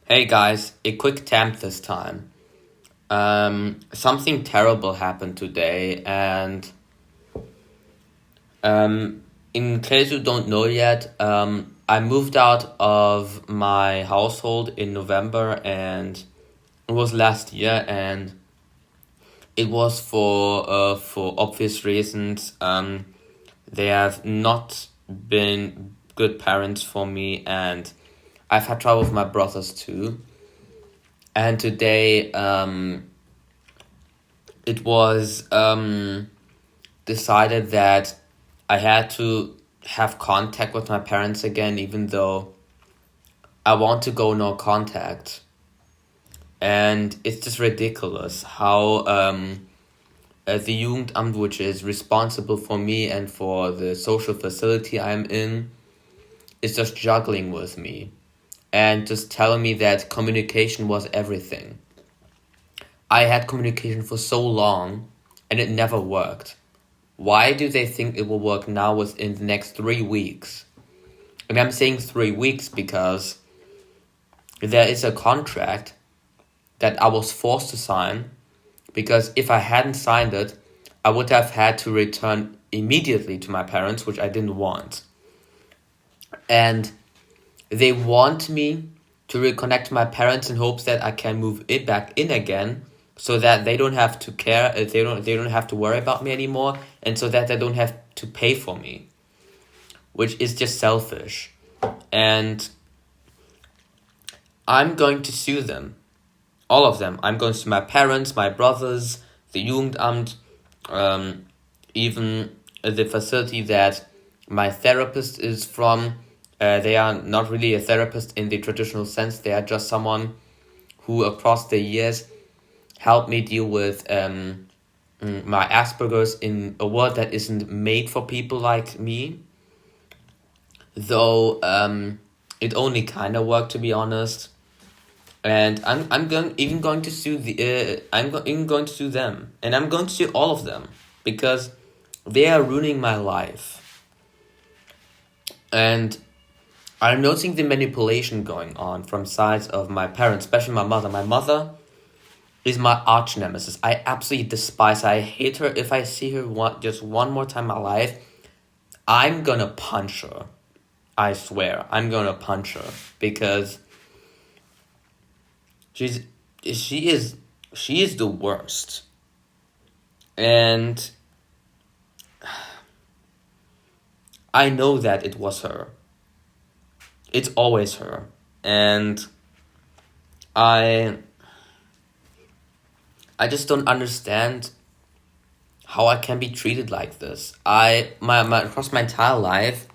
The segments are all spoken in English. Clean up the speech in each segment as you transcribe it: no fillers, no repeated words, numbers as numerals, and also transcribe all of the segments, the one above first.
Hey guys, a quick temp this time. Something terrible happened today, and um, in case you don't know yet, I moved out of my household in November, and it was last year, and it was for obvious reasons. They have not been good parents for me, and I've had trouble with my brothers too. And today, it was decided that I had to have contact with my parents again, even though I want to go no contact. And it's just ridiculous how the Jugendamt, which is responsible for me and for the social facility I'm in, is just juggling with me and just telling me that communication was everything. I had communication for so long and it never worked. Why do they think it will work now within the next 3 weeks? And I'm saying 3 weeks because there is a contract that I was forced to sign, because if I hadn't signed it, I would have had to return immediately to my parents, which I didn't want. And they want me to reconnect to my parents in hopes that I can move it back in again, so that they don't have to care, they don't have to worry about me anymore, and so that they don't have to pay for me, which is just selfish. And I'm going to sue them, all of them. I'm going to sue my parents, my brothers, the Jugendamt, even the facility that my therapist is from. They are not really a therapist in the traditional sense. They are just someone who, across the years, helped me deal with my Asperger's in a world that isn't made for people like me. Though it only kind of worked, to be honest. And I'm going to sue even going to sue them, and I'm going to sue all of them because they are ruining my life. And I'm noticing the manipulation going on from sides of my parents, especially my mother. My mother is my arch nemesis. I absolutely despise her. I hate her. If I see her just one more time in my life, I'm gonna punch her. I swear, I'm gonna punch her because she's she is she is the worst. And I know that it was her. It's always her. And I just don't understand how I can be treated like this. Across my entire life,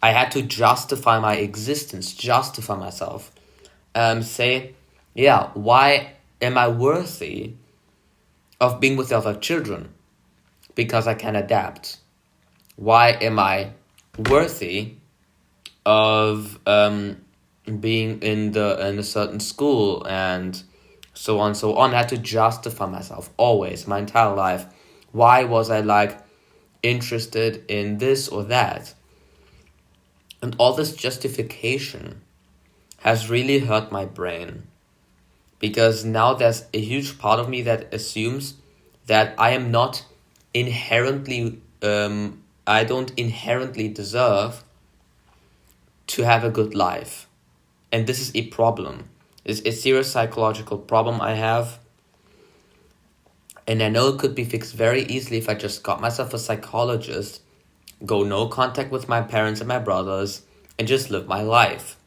I had to justify my existence, justify myself. Say, yeah, why am I worthy of being with other children? Because I can adapt. Why am I worthy of being in a certain school, and so on and so on? I had to justify myself always, my entire life. Why was I interested in this or that? And all this justification has really hurt my brain, because now there's a huge part of me that assumes that I am not inherently I don't inherently deserve to have a good life. And this is a problem. It's a serious psychological problem I have. And I know it could be fixed very easily if I just got myself a psychologist, go no contact with my parents and my brothers, and just live my life.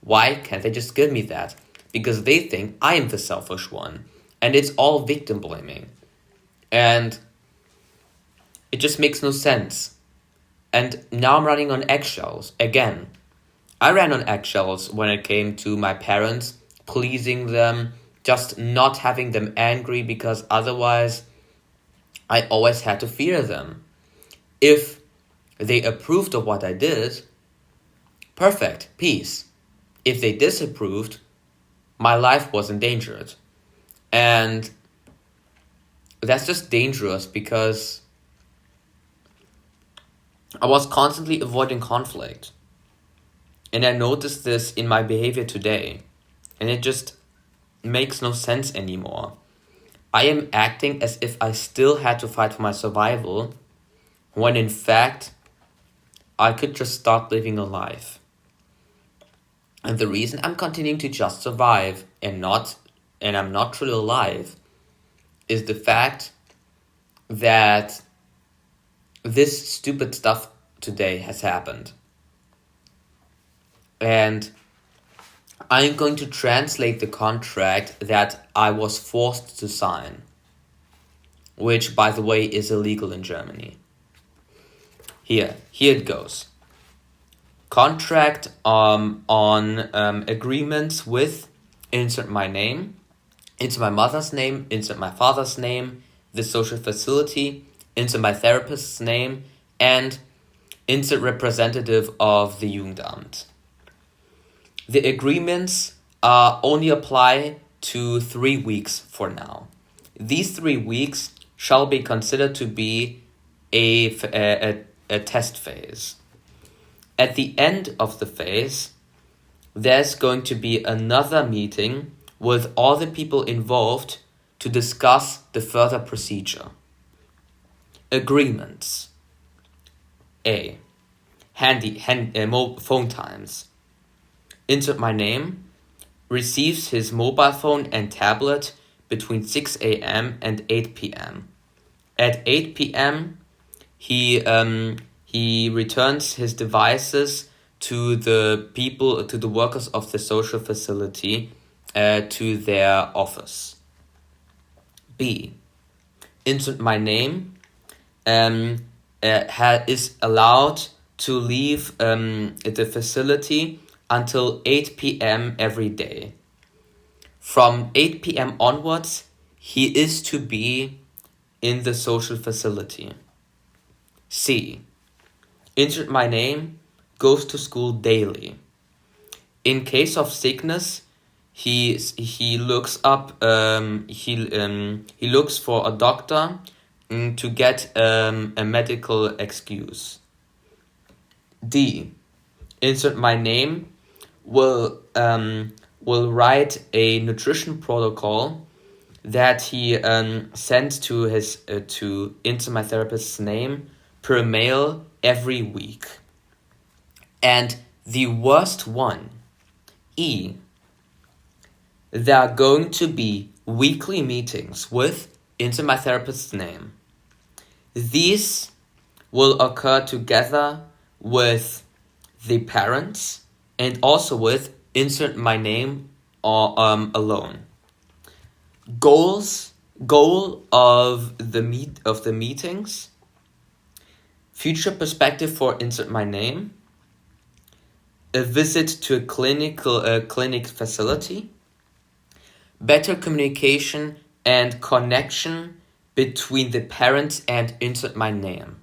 Why can't they just give me that? Because they think I am the selfish one. And it's all victim blaming. And it just makes no sense. And now I'm running on eggshells again. I ran on eggshells when it came to my parents, pleasing them, just not having them angry, because otherwise I always had to fear them. If they approved of what I did, perfect, peace. If they disapproved, my life was endangered. And that's just dangerous, because I was constantly avoiding conflict. And I noticed this in my behavior today. And it just makes no sense anymore. I am acting as if I still had to fight for my survival, when in fact, I could just start living a life. And the reason I'm continuing to just survive and I'm not truly alive is the fact that this stupid stuff today has happened. And I'm going to translate the contract that I was forced to sign, which, by the way, is illegal in Germany. Here it goes. Contract on agreements with, insert my name, insert my mother's name, insert my father's name, the social facility, insert my therapist's name, and insert representative of the Jugendamt. The agreements only apply to 3 weeks for now. These 3 weeks shall be considered to be a test phase. At the end of the phase, there's going to be another meeting with all the people involved to discuss the further procedure. Agreements. A. Phone times. Insert my name. Receives his mobile phone and tablet between 6 a.m. and 8 p.m. At 8 p.m., he returns his devices to the workers of the social facility, to their office. B. Insert my name. Is allowed to leave the facility until 8 p.m. every day. From 8 p.m. onwards, he is to be in the social facility. C. Insert my name, goes to school daily. In case of sickness, he looks up he looks for a doctor to get a medical excuse. D. Insert my name, will write a nutrition protocol that he sends to his to insert my therapist's name per mail every week. And the worst one, E. There are going to be weekly meetings with, insert my therapist's name. These will occur together with the parents and also with, insert my name, or alone. Goal of the meetings. Future perspective for, insert my name. A visit to a clinic facility. Better communication and connection between the parents and, insert my name.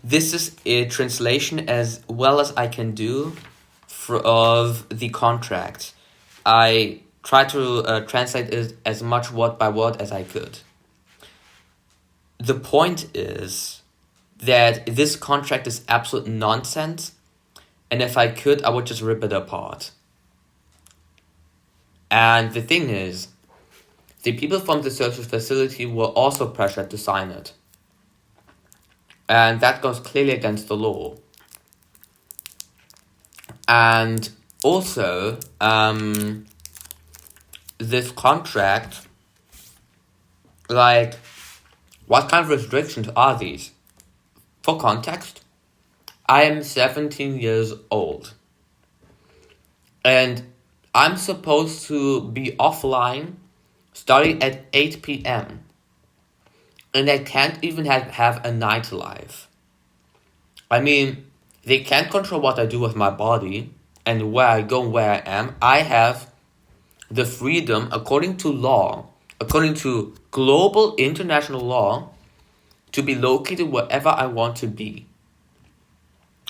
This is a translation as well as I can do of the contract. I try to translate it as much word by word as I could. The point is that this contract is absolute nonsense, and if I could, I would just rip it apart. And the thing is, the people from the social facility were also pressured to sign it. And that goes clearly against the law. And also, this contract, like, what kind of restrictions are these? For context, I am 17 years old. And I'm supposed to be offline starting at 8 p.m. And I can't even have a nightlife. I mean, they can't control what I do with my body and where I go and where I am. I have the freedom, according to law, according to global international law, to be located wherever I want to be.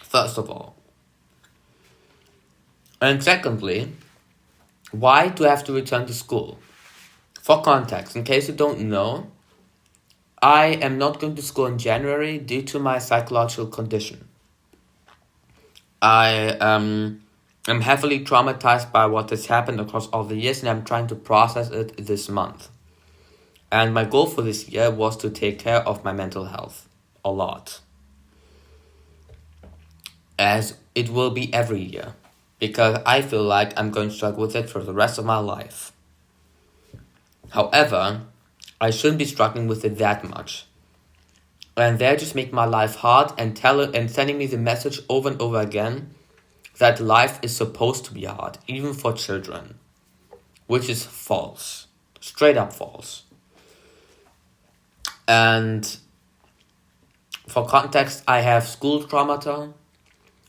First of all. And secondly, why do I have to return to school? For context, in case you don't know, I am not going to school in January due to my psychological condition. I I'm heavily traumatized by what has happened across all the years, and I'm trying to process it this month. And my goal for this year was to take care of my mental health a lot, as it will be every year, because I feel like I'm going to struggle with it for the rest of my life. However, I shouldn't be struggling with it that much. And they're just making my life hard and sending me the message over and over again that life is supposed to be hard, even for children, which is false, straight up false. And for context, I have school traumata,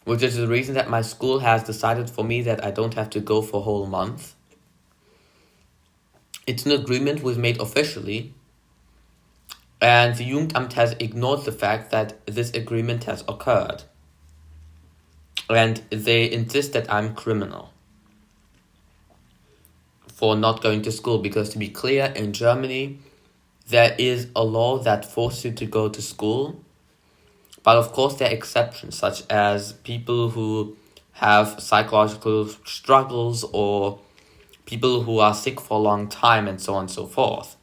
which is the reason that my school has decided for me that I don't have to go for a whole month. It's an agreement we've made officially, and the Jugendamt has ignored the fact that this agreement has occurred. And they insist that I'm criminal for not going to school, because to be clear, in Germany, there is a law that forces you to go to school. But of course, there are exceptions, such as people who have psychological struggles or people who are sick for a long time and so on and so forth.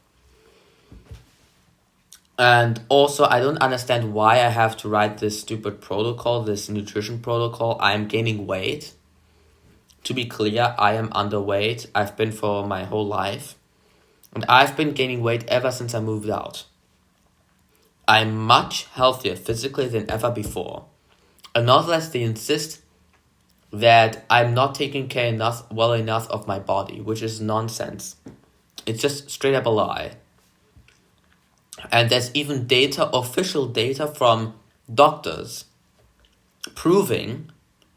And also, I don't understand why I have to write this stupid protocol, this nutrition protocol. I am gaining weight. To be clear, I am underweight. I've been for my whole life. And I've been gaining weight ever since I moved out. I'm much healthier physically than ever before. And nonetheless, they insist that I'm not taking care well enough of my body, which is nonsense. It's just straight up a lie. And there's even official data from doctors proving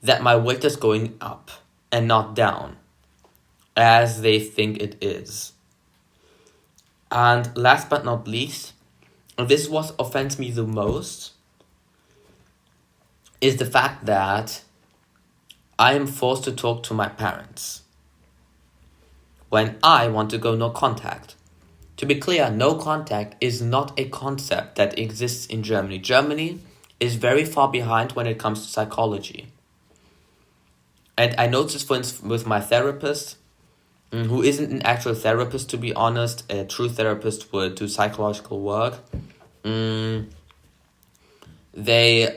that my weight is going up and not down, as they think it is. And last but not least, this is what offends me the most, is the fact that I am forced to talk to my parents when I want to go no contact. To be clear, no contact is not a concept that exists in Germany. Germany is very far behind when it comes to psychology. And I noticed, for instance, with my therapist, who isn't an actual therapist, to be honest, a true therapist would do psychological work. They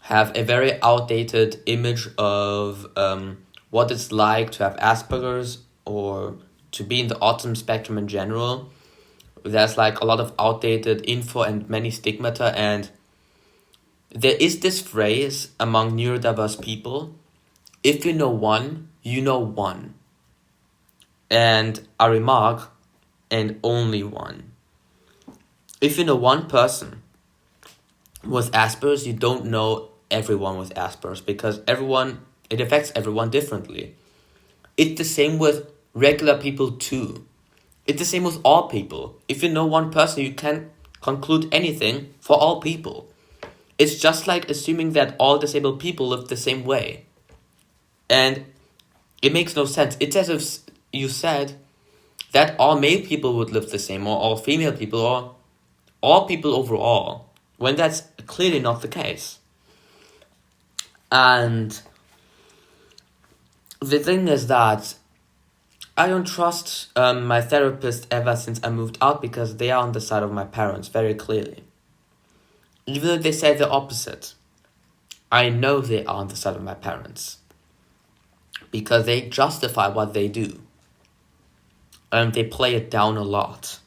have a very outdated image of what it's like to have Asperger's or to be in the autism spectrum in general. There's like a lot of outdated info and many stigmata, and there is this phrase among neurodiverse people: if you know one, you know one. And I remark, and only one. If you know one person with Asperger's, you don't know everyone with Asperger's, because it affects everyone differently. It's the same with regular people too. It's the same with all people. If you know one person, you can conclude anything for all people. It's just like assuming that all disabled people live the same way. And it makes no sense. It's as if you said that all male people would live the same, or all female people, or all people overall, when that's clearly not the case. And the thing is that I don't trust my therapist ever since I moved out, because they are on the side of my parents very clearly. Even though they say the opposite, I know they are on the side of my parents, because they justify what they do. And they play it down a lot.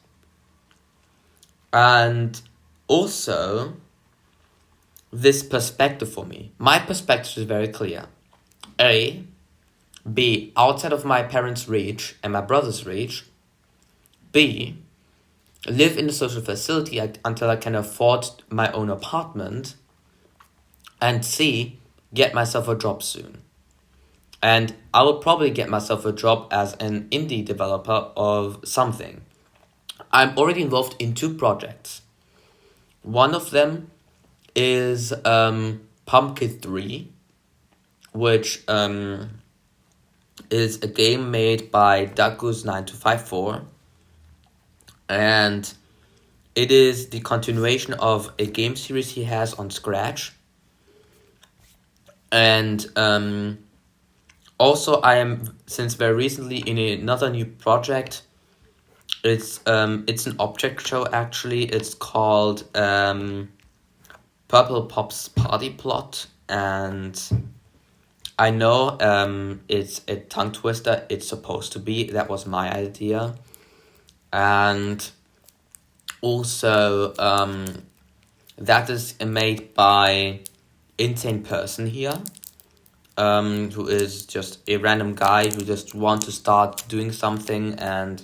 And also, this perspective for me. My perspective is very clear. A, be outside of my parents' reach and my brother's reach. B, live in a social facility until I can afford my own apartment. And C, get myself a job soon. And I will probably get myself a job as an indie developer of something. I'm already involved in 2 projects. One of them is Pumpkin 3, which is a game made by Dagus9254. And it is the continuation of a game series he has on Scratch. And Also, I am since very recently in another new project. It's an object show actually. It's called Purple Pop's Party Plot, and I know it's a tongue twister. It's supposed to be. That was my idea, and also that is made by insane person here, who is just a random guy who just wants to start doing something, and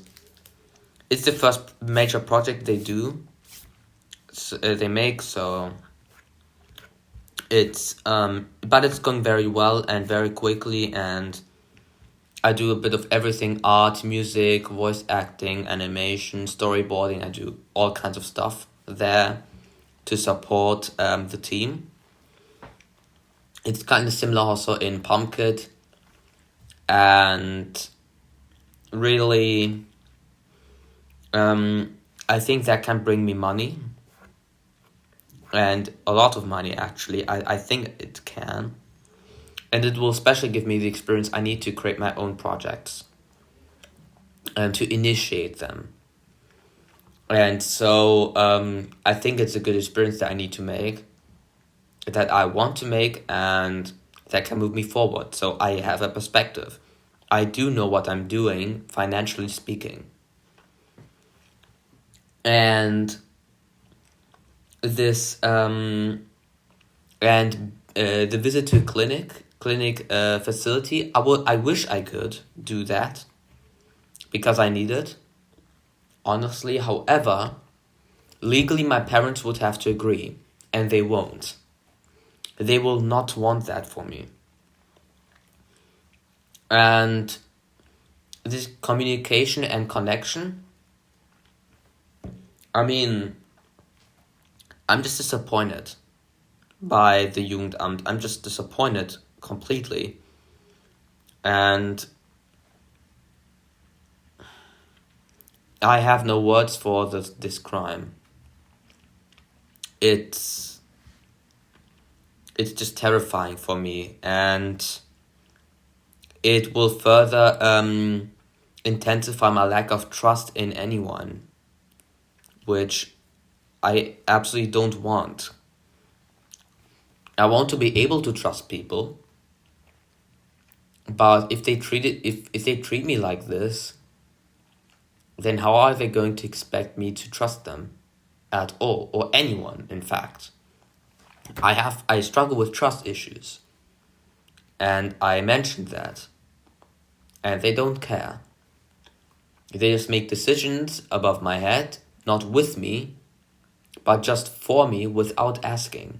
it's the first major project they do. They make, so it's but it's going very well and very quickly, and I do a bit of everything: art, music, voice acting, animation, storyboarding. I do all kinds of stuff there to support the team. It's kind of similar also in Pumpkin, and really I think that can bring me money, and a lot of money actually. I think it can, and it will especially give me the experience I need to create my own projects and to initiate them. And so I think it's a good experience that I need to make, that I want to make, and that can move me forward. So I have a perspective. I do know what I'm doing, financially speaking. And this and the visit to clinic facility, I wish I could do that because I need it, honestly. However, legally my parents would have to agree, and they won't. They will not want that for me. And this communication and connection, I mean, I'm just disappointed by the Jugendamt. I'm just disappointed completely. And I have no words for this crime. It's just terrifying for me, and it will further intensify my lack of trust in anyone, which I absolutely don't want. I want to be able to trust people, but if they treat me like this, then how are they going to expect me to trust them at all, or anyone, in fact? I struggle with trust issues, and I mentioned that, and they don't care. They just make decisions above my head, not with me, but just for me without asking.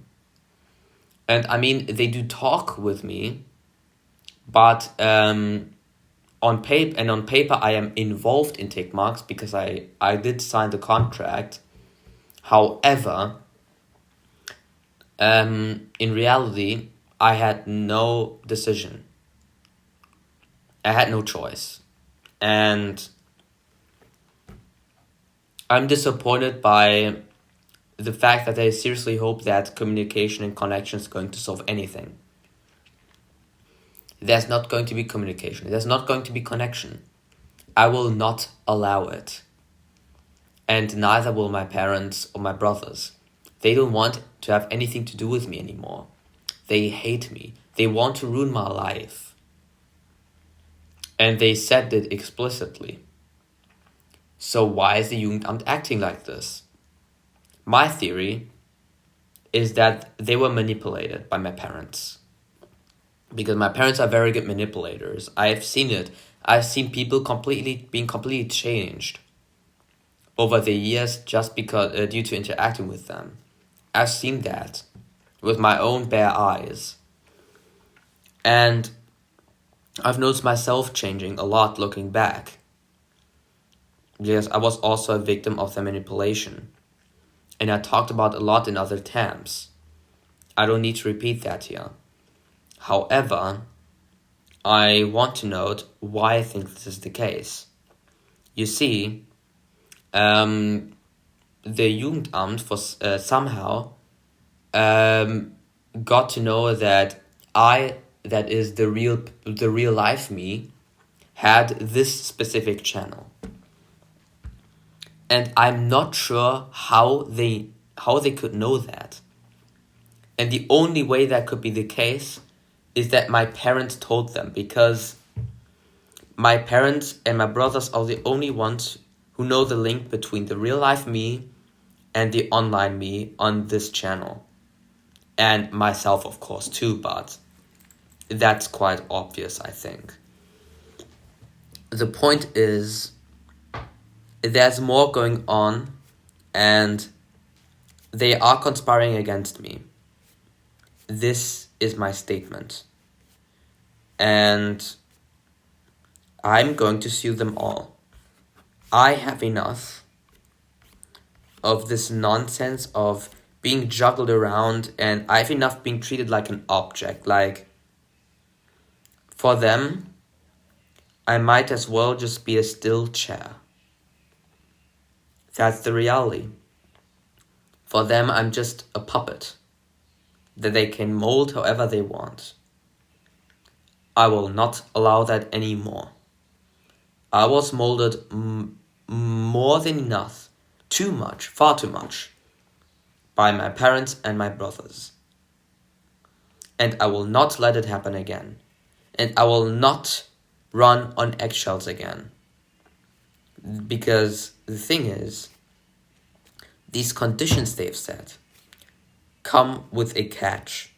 And I mean, they do talk with me, but on paper I am involved in tick marks because I did sign the contract. However, in reality, I had no decision. I had no choice. And I'm disappointed by the fact that they seriously hope that communication and connection is going to solve anything. There's not going to be communication. There's not going to be connection. I will not allow it. And neither will my parents or my brothers. They don't want to have anything to do with me anymore. They hate me. They want to ruin my life. And they said it explicitly. So why is the Jugendamt acting like this? My theory is that they were manipulated by my parents. Because my parents are very good manipulators. I've seen it. I've seen people being completely changed over the years just because due to interacting with them. I've seen that with my own bare eyes. And I've noticed myself changing a lot looking back. Because I was also a victim of the manipulation. And I talked about a lot in other terms. I don't need to repeat that here. However, I want to note why I think this is the case. You see, the Jugendamt somehow got to know that I that is the real life me, had this specific channel. And I'm not sure how they could know that. And the only way that could be the case is that my parents told them, because my parents and my brothers are the only ones who know the link between the real life me and the online me on this channel. And myself, of course, too, but that's quite obvious, I think. The point is, there's more going on, and they are conspiring against me. This is my statement. And I'm going to sue them all. I have enough of this nonsense of being juggled around, and I have enough being treated like an object. Like, for them, I might as well just be a still chair. That's the reality. For them, I'm just a puppet that they can mold however they want. I will not allow that anymore. I was molded more than enough, too much, far too much, by my parents and my brothers. And I will not let it happen again. And I will not run on eggshells again. Because the thing is, these conditions they've set come with a catch.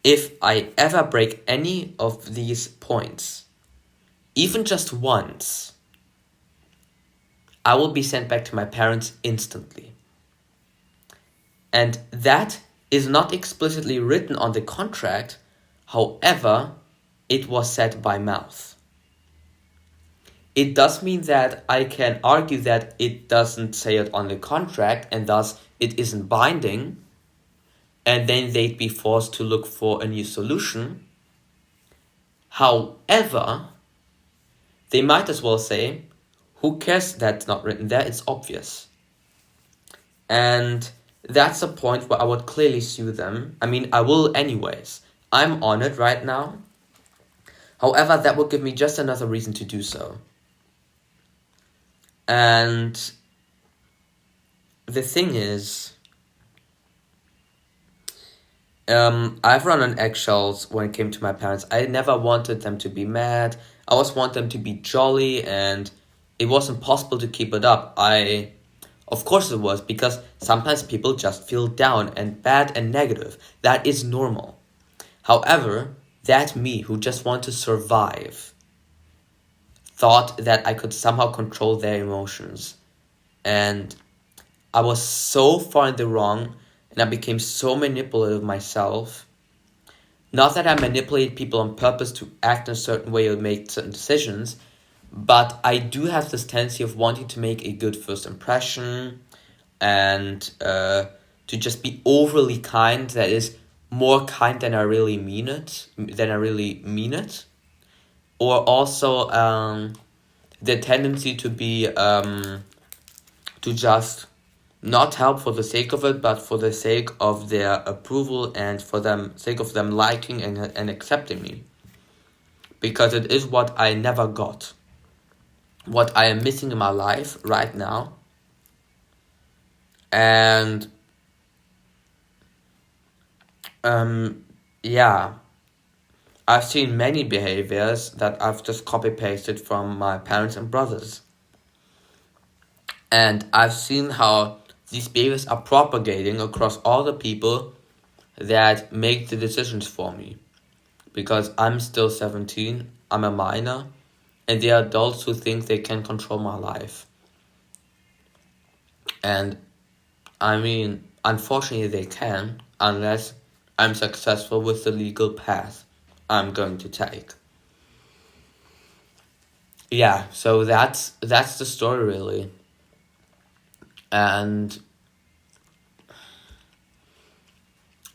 If I ever break any of these points, even just once, I will be sent back to my parents instantly. And that is not explicitly written on the contract, however, it was said by mouth. It does mean that I can argue that it doesn't say it on the contract, and thus it isn't binding, and then they'd be forced to look for a new solution. However, they might as well say, who cares that's not written there, it's obvious. And that's a point where I would clearly sue them. I mean, I will anyways. I'm on it right now. However, that will give me just another reason to do so. And the thing is, I've run on eggshells when it came to my parents. I never wanted them to be mad. I always want them to be jolly, and it wasn't possible to keep it up. Of course it was, because sometimes people just feel down and bad and negative. That is normal. However, that me who just wanted to survive thought that I could somehow control their emotions. And I was so far in the wrong, and I became so manipulative myself. Not that I manipulate people on purpose to act in a certain way or make certain decisions, but I do have this tendency of wanting to make a good first impression, and to just be overly kind, that is, more kind than I really mean it. Or also the tendency to be to just not help for the sake of it, but for the sake of their approval and for the sake of them liking and accepting me. Because it is what I never got. What I am missing in my life right now. And yeah, I've seen many behaviors that I've just copy-pasted from my parents and brothers. And I've seen how these behaviors are propagating across all the people that make the decisions for me. Because I'm still 17, I'm a minor, and they are adults who think they can control my life. And I mean, unfortunately they can, unless I'm successful with the legal path I'm going to take. Yeah, so that's the story really. And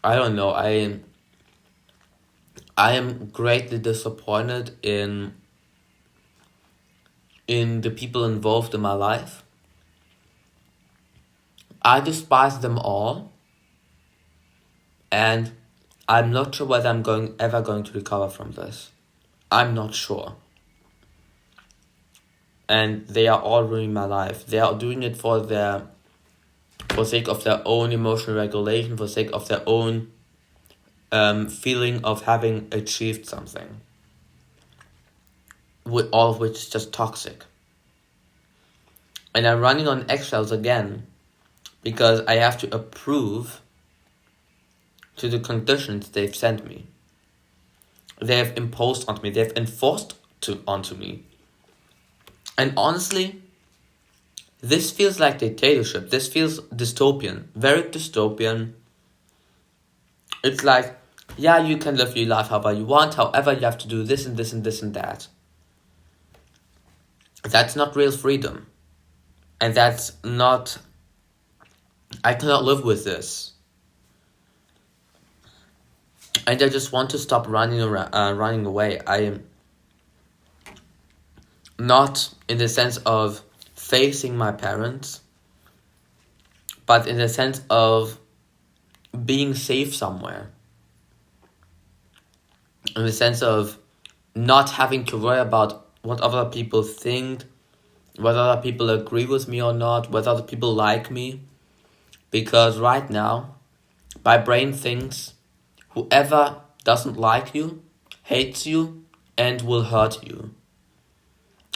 I don't know, I am greatly disappointed in the people involved in my life. I despise them all, and I'm not sure whether I'm ever going to recover from this. I'm not sure. And they are all ruining my life. They are doing it for sake of their own emotional regulation, for sake of their own feeling of having achieved something. All of which is just toxic. And I'm running on eggshells again because I have to approve to the conditions they've sent me. They have imposed onto me. They have enforced onto me. And honestly, this feels like dictatorship. This feels dystopian. Very dystopian. It's like, yeah, you can live your life however you want. However, you have to do this and this and this and that. That's not real freedom. And that's not... I cannot live with this. And I just want to stop running away. I am not in the sense of facing my parents, but in the sense of being safe somewhere. In the sense of not having to worry about what other people think, whether other people agree with me or not, whether other people like me. Because right now, my brain thinks whoever doesn't like you, hates you, and will hurt you.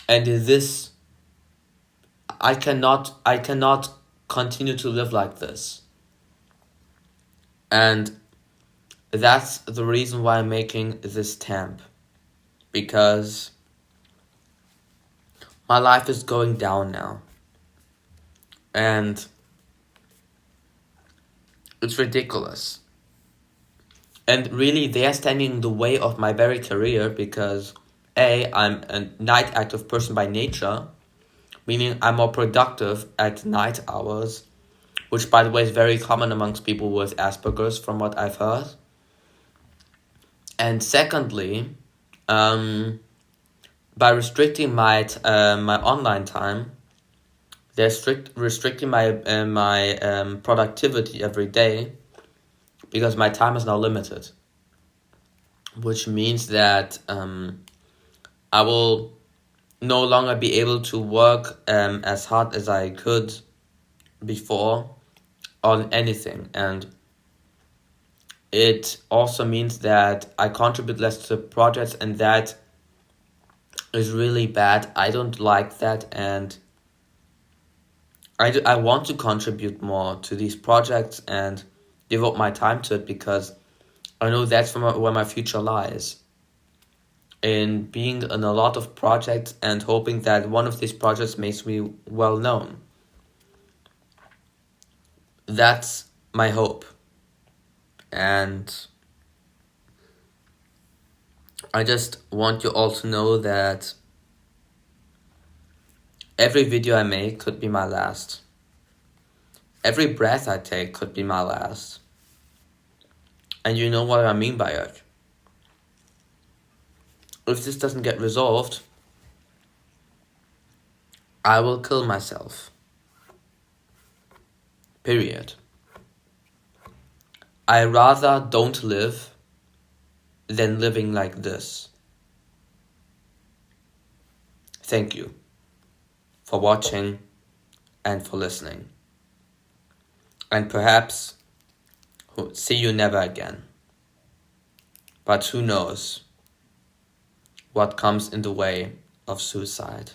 And this, I cannot continue to live like this. And that's the reason why I'm making this temp. Because my life is going down now. And it's ridiculous. And really, they are standing in the way of my very career because I'm a night active person by nature, meaning I'm more productive at night hours, which by the way is very common amongst people with Asperger's from what I've heard. And secondly, by restricting my online time, they're restricting my productivity every day because my time is now limited, which means that I will no longer be able to work as hard as I could before on anything. And it also means that I contribute less to projects, and that is really bad. I don't like that, and I want to contribute more to these projects and devote my time to it because I know that's where my future lies. In being in a lot of projects and hoping that one of these projects makes me well known. That's my hope. And I just want you all to know that every video I make could be my last. Every breath I take could be my last. And you know what I mean by it. If this doesn't get resolved, I will kill myself. Period. I rather don't live than living like this. Thank you for watching and for listening. And perhaps see you never again. But who knows what comes in the way of suicide.